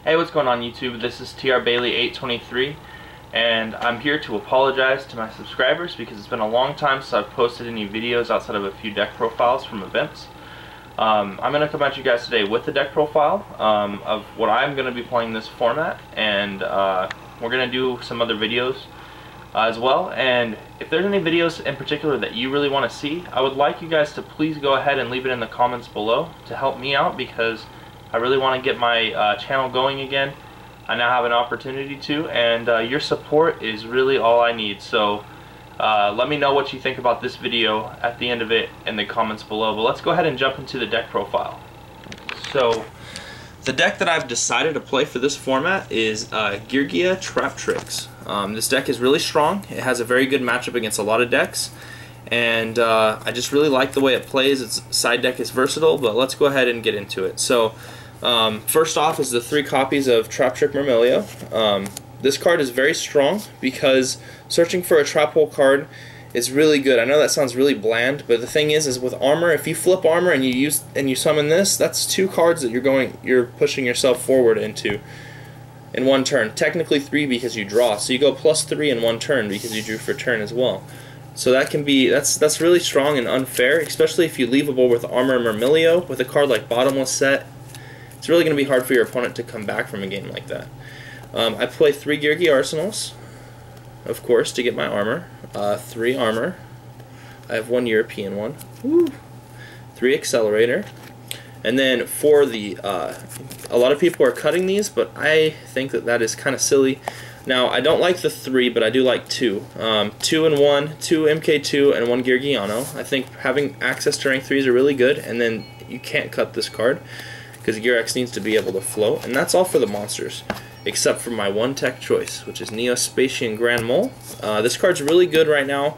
Hey, what's going on YouTube? This is TRBailey823 and I'm here to apologize to my subscribers because it's been a long time since I've posted any videos outside of a few deck profiles from events. I'm going to come at you guys today with the deck profile of what I'm going to be playing this format, and we're going to do some other videos as well. And if there's any videos in particular that you really want to see, I would like you guys to please go ahead and leave it in the comments below to help me out, because I really want to get my channel going again. I now have an opportunity to, and your support is really all I need. So let me know what you think about this video at the end of it in the comments below. But let's go ahead and jump into the deck profile. So the deck that I've decided to play for this format is Geargia Traptrix. This deck is really strong. It has a very good matchup against a lot of decks, and I just really like the way it plays. Its side deck is versatile, but let's go ahead and get into it. So first off is the 3 copies of Traptrix Myrmilio. This card is very strong because searching for a trap hole card is really good. I know that sounds really bland, but the thing is with armor, if you flip armor and you summon this, that's 2 cards that you're pushing yourself forward into in one turn. Technically 3 because you draw, so you go +3 in one turn because you drew for turn as well. So that can be that's really strong and unfair, especially if you leave a board with armor and Myrmilio. With a card like Bottomless Set, it's really going to be hard for your opponent to come back from a game like that. I play 3 Geargia Arsenals, of course, to get my armor. 3 armor. I have 1 European one. Woo. 3 Accelerator. And then for the, a lot of people are cutting these, but I think that is kind of silly. Now, I don't like the 3, but I do like 2. 2 and 1, 2 MK2 and 1 Geargiano. I think having access to rank 3s are really good, and then you can't cut this card because Gearx needs to be able to float. And that's all for the monsters, except for my one tech choice, which is Neospatian Grand Mole. This card's really good right now.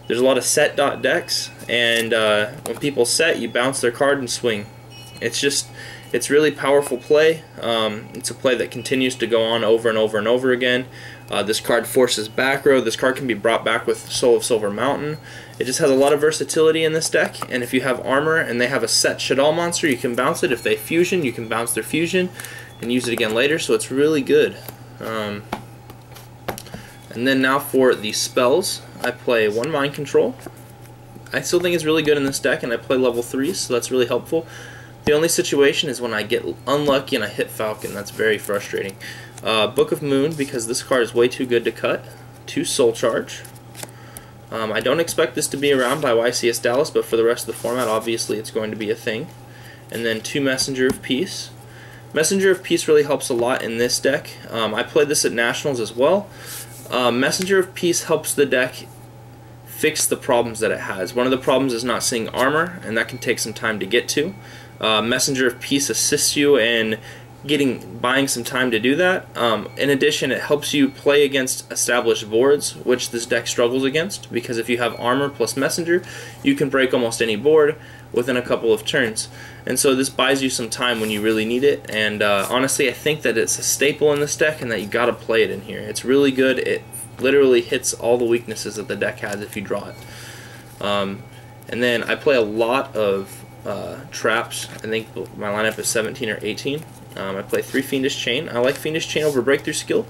There's a lot of set dot decks, and when people set, you bounce their card and swing. It's really powerful play. It's a play that continues to go on over and over and over again. This card forces back row. This card can be brought back with Soul of Silver Mountain. It just has a lot of versatility in this deck, and if you have armor and they have a set Shadal monster, you can bounce it. If they fusion, you can bounce their fusion and use it again later, so it's really good. And then now for the spells, I play 1 Mind Control. I still think it's really good in this deck, and I play level 3s, so that's really helpful. The only situation is when I get unlucky and I hit Falcon. That's very frustrating. Book of Moon, because this card is way too good to cut. 2 Soul Charge. I don't expect this to be around by YCS Dallas, but for the rest of the format, obviously it's going to be a thing. And then 2 Messenger of Peace. Messenger of Peace really helps a lot in this deck. I played this at Nationals as well. Messenger of Peace helps the deck fix the problems that it has. One of the problems is not seeing armor, and that can take some time to get to. Messenger of Peace assists you in buying some time to do that. In addition, it helps you play against established boards, which this deck struggles against, because if you have armor plus Messenger, you can break almost any board within a couple of turns. And so this buys you some time when you really need it, and honestly I think that it's a staple in this deck and that you gotta play it in here. It's really good. It literally hits all the weaknesses that the deck has if you draw it. And then I play a lot of traps. I think my lineup is 17 or 18. I play 3 Fiendish Chain. I like Fiendish Chain over Breakthrough Skill.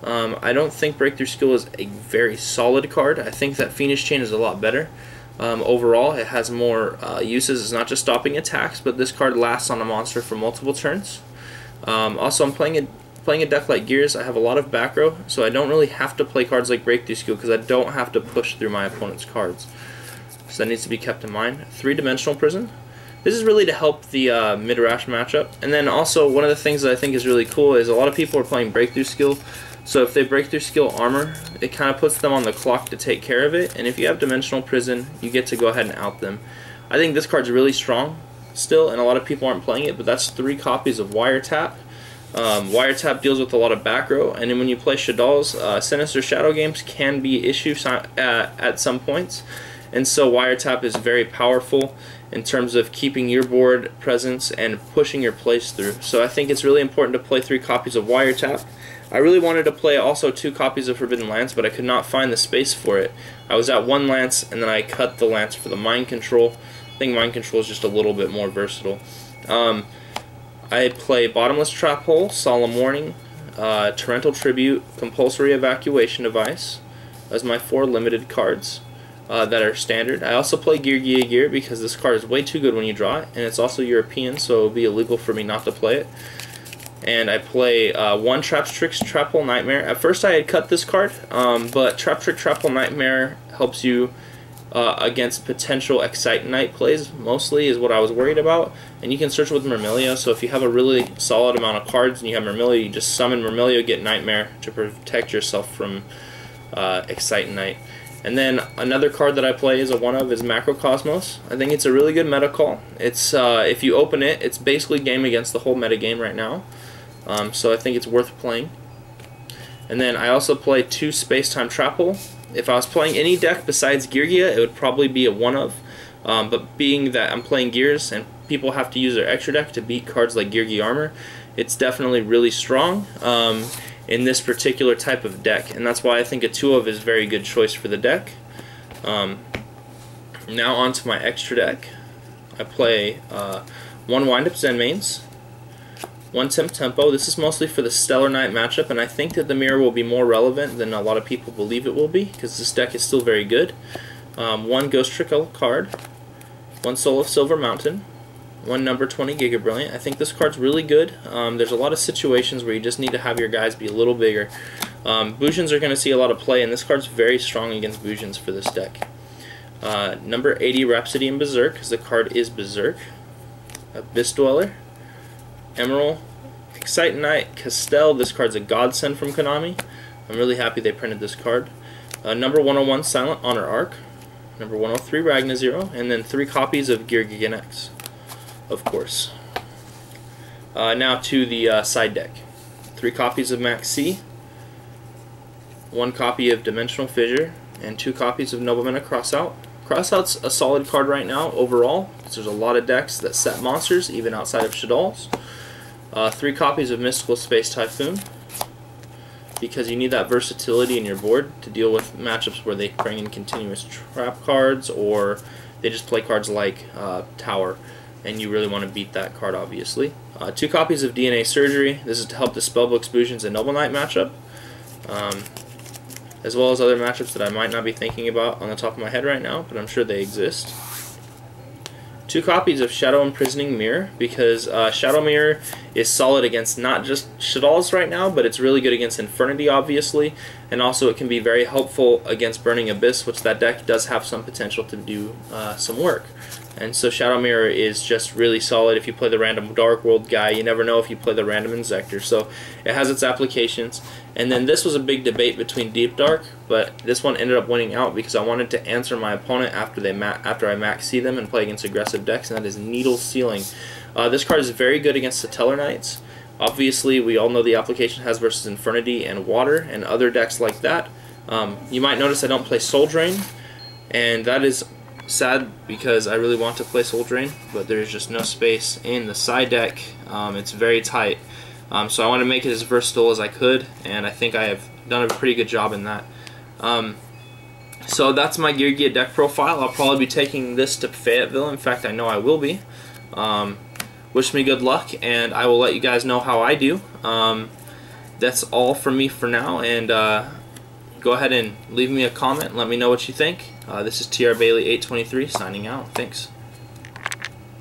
I don't think Breakthrough Skill is a very solid card. I think that Fiendish Chain is a lot better. Overall, it has more uses. It's not just stopping attacks, but this card lasts on a monster for multiple turns. Also, I'm playing a deck like Gears. I have a lot of back row, so I don't really have to play cards like Breakthrough Skill because I don't have to push through my opponent's cards. So that needs to be kept in mind. 3-Dimensional Prison. This is really to help the mid-rash matchup. And then also, one of the things that I think is really cool is a lot of people are playing Breakthrough Skill. So if they Breakthrough Skill armor, it kind of puts them on the clock to take care of it. And if you have Dimensional Prison, you get to go ahead and out them. I think this card's really strong still, and a lot of people aren't playing it, but that's 3 copies of Wiretap. Wiretap deals with a lot of back row, and then when you play Shadal's, Sinister Shadow games can be issues at some points. And so Wiretap is very powerful in terms of keeping your board presence and pushing your plays through. So I think it's really important to play 3 copies of Wiretap. I really wanted to play also 2 copies of Forbidden Lance, but I could not find the space for it. I was at 1 Lance, and then I cut the Lance for the Mind Control. I think Mind Control is just a little bit more versatile. I play Bottomless Trap Hole, Solemn Warning, Torrential Tribute, Compulsory Evacuation Device as my 4 limited cards that are standard. I also play Geargia Gear because this card is way too good when you draw it, and it's also European, so it would be illegal for me not to play it. And I play 1 Traptrix Trap Hole Nightmare. At first I had cut this card, but Traptrix Trap Hole Nightmare helps you against potential Excite Night plays, mostly, is what I was worried about. And you can search with Myrmilio, so if you have a really solid amount of cards and you have Myrmilio, you just summon Myrmilio, get Nightmare to protect yourself from Excite Night. And then another card that I play is Macrocosmos. I think it's a really good meta call. It's if you open it, it's basically game against the whole meta game right now. So I think it's worth playing. And then I also play 2 Space-Time Trap Hole. If I was playing any deck besides Geargia, it would probably be a but being that I'm playing Gears and people have to use their extra deck to beat cards like Geargia Armor, it's definitely really strong in this particular type of deck, and that's why I think a 2 is a very good choice for the deck. Now on to my extra deck. I play 1 Wind-Up Zenmaines, 1 Tempo. This is mostly for the Stellar Knight matchup, and I think that the mirror will be more relevant than a lot of people believe it will be, because this deck is still very good. 1 Ghost Trick card, 1 Soul of Silver Mountain, 1 number 20 Giga Brilliant. I think this card's really good. There's a lot of situations where you just need to have your guys be a little bigger. Bujins are going to see a lot of play, and this card's very strong against Bujins for this deck. Number 80 Rhapsody and Berserk, because the card is Berserk. Abyss Dweller, Emerald, Excite Knight, Castell. This card's a godsend from Konami. I'm really happy they printed this card. Number 101 Silent Honor Arc, number 103 Ragna Zero, and then 3 copies of Geargia X, of course. Now to the side deck. 3 copies of Max C, 1 copy of Dimensional Fissure, and 2 copies of Nobleman of Crossout. Crossout's a solid card right now overall, because there's a lot of decks that set monsters, even outside of Shadal's. 3 copies of Mystical Space Typhoon, because you need that versatility in your board to deal with matchups where they bring in continuous trap cards, or they just play cards like Tower, and you really want to beat that card, obviously. 2 copies of DNA Surgery. This is to help the Spellbook Bujins and Noble Knight matchup, as well as other matchups that I might not be thinking about on the top of my head right now, but I'm sure they exist. 2 copies of Shadow Imprisoning Mirror, because Shadow Mirror is solid against not just Shadal's right now, but it's really good against Infernity, obviously, and also it can be very helpful against Burning Abyss, which that deck does have some potential to do some work. And so Shadow Mirror is just really solid if you play the random Dark World guy. You never know if you play the random Insector, so it has its applications. And then this was a big debate between Deep Dark, but this one ended up winning out because I wanted to answer my opponent after I max see them and play against aggressive decks, and that is Needle Sealing. This card is very good against the Teller Knights. Obviously, we all know the application it has versus Infernity and Water and other decks like that. You might notice I don't play Soul Drain, and that is sad because I really want to play Soul Drain, but there's just no space in the side deck. It's very tight. So I want to make it as versatile as I could, and I think I have done a pretty good job in that. So that's my Geargia deck profile. I'll probably be taking this to Fayetteville. In fact, I know I will be. Wish me good luck, and I will let you guys know how I do. That's all from me for now, and go ahead and leave me a comment and let me know what you think. This is TR Bailey 823 signing out. Thanks.